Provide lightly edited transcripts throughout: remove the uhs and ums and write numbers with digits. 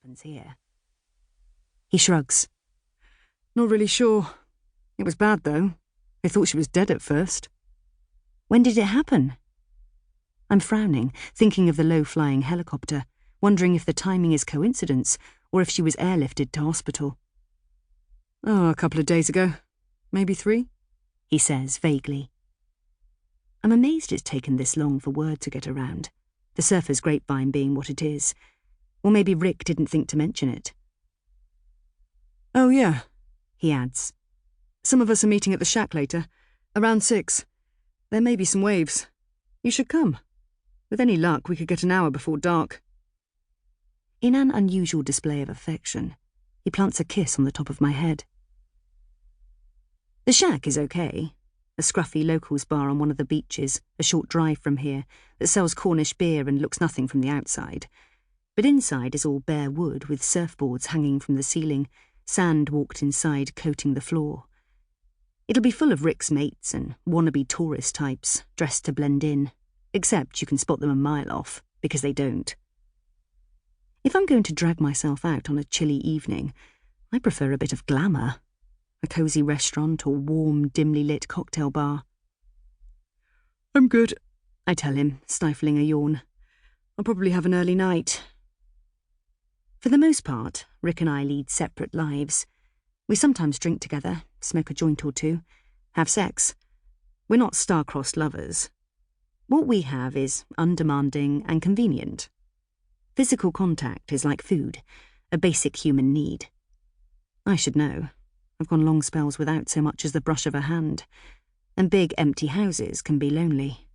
happens here. He shrugs. Not really sure. It was bad, though. They thought she was dead at first. When did it happen? I'm frowning, thinking of the low-flying helicopter, wondering if the timing is coincidence or if she was airlifted to hospital. Oh, a couple of days ago. Maybe 3, he says vaguely. I'm amazed it's taken this long for word to get around, the surfer's grapevine being what it is. Or maybe Rick didn't think to mention it. Oh, yeah, he adds. Some of us are meeting at the shack later, around 6. There may be some waves. You should come. With any luck, we could get an hour before dark. In an unusual display of affection, he plants a kiss on the top of my head. The shack is okay. A scruffy locals bar on one of the beaches, a short drive from here, that sells Cornish beer and looks nothing from the outside. But inside is all bare wood with surfboards hanging from the ceiling, sand walked inside coating the floor. It'll be full of Rick's mates and wannabe tourist types, dressed to blend in, except you can spot them a mile off, because they don't. If I'm going to drag myself out on a chilly evening, I prefer a bit of glamour. A cosy restaurant or warm, dimly lit cocktail bar. I'm good, I tell him, stifling a yawn. I'll probably have an early night. For the most part, Rick and I lead separate lives. We sometimes drink together, smoke a joint or two, have sex. We're not star-crossed lovers. What we have is undemanding and convenient. Physical contact is like food, a basic human need. I should know. I've gone long spells without so much as the brush of a hand, and big empty houses can be lonely.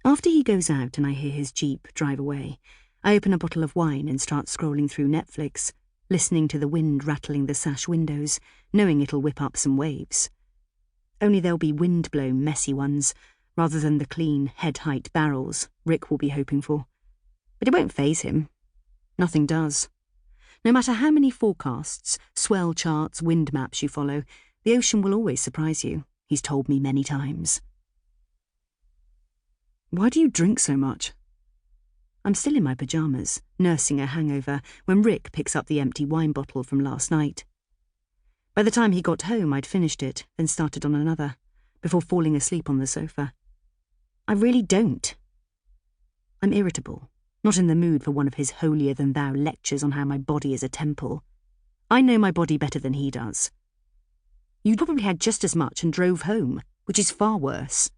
After he goes out and I hear his Jeep drive away, I open a bottle of wine and start scrolling through Netflix, listening to the wind rattling the sash windows, knowing it'll whip up some waves. Only there'll be wind-blown messy ones, rather than the clean, head-height barrels Rick will be hoping for. But it won't faze him. Nothing does. No matter how many forecasts, swell charts, wind maps you follow, the ocean will always surprise you, he's told me many times. Why do you drink so much? I'm still in my pyjamas, nursing a hangover, when Rick picks up the empty wine bottle from last night. By the time he got home, I'd finished it, then started on another, before falling asleep on the sofa. I really don't. I'm irritable. Not in the mood for one of his holier-than-thou lectures on how my body is a temple. I know my body better than he does. You probably had just as much and drove home, which is far worse.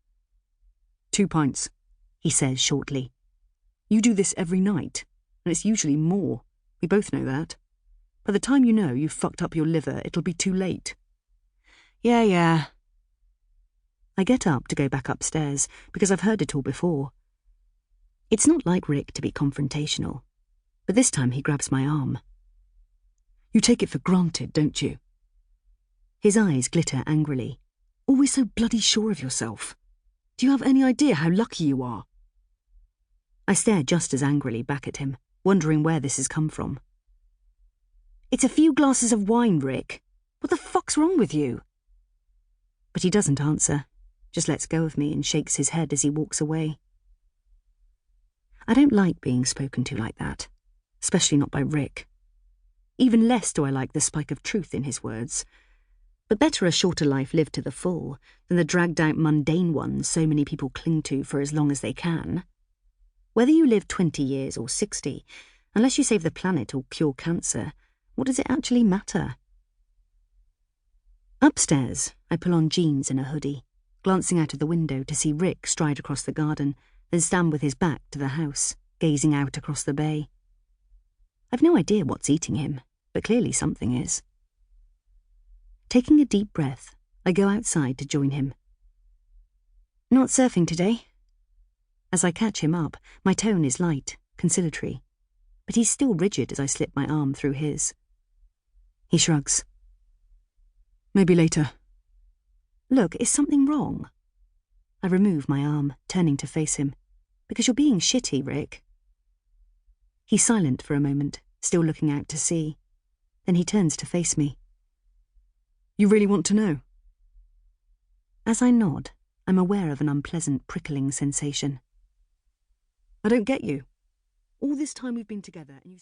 2 pints, he says shortly. You do this every night, and it's usually more. We both know that. By the time you know you've fucked up your liver, it'll be too late. Yeah. I get up to go back upstairs, because I've heard it all before. It's not like Rick to be confrontational, but this time he grabs my arm. You take it for granted, don't you? His eyes glitter angrily. Always so bloody sure of yourself. Do you have any idea how lucky you are? I stare just as angrily back at him, wondering where this has come from. It's a few glasses of wine, Rick. What the fuck's wrong with you? But he doesn't answer, just lets go of me and shakes his head as he walks away. I don't like being spoken to like that, especially not by Rick. Even less do I like the spike of truth in his words. But better a shorter life lived to the full than the dragged-out mundane one so many people cling to for as long as they can. Whether you live 20 years or 60, unless you save the planet or cure cancer, what does it actually matter? Upstairs, I pull on jeans and a hoodie, glancing out of the window to see Rick stride across the garden, then stand with his back to the house, gazing out across the bay. I've no idea what's eating him, but clearly something is. Taking a deep breath, I go outside to join him. Not surfing today? As I catch him up, my tone is light, conciliatory, but he's still rigid as I slip my arm through his. He shrugs. Maybe later. Look, is something wrong? I remove my arm, turning to face him. Because you're being shitty, Rick. He's silent for a moment, still looking out to sea. Then he turns to face me. You really want to know? As I nod, I'm aware of an unpleasant prickling sensation. I don't get you. All this time we've been together and you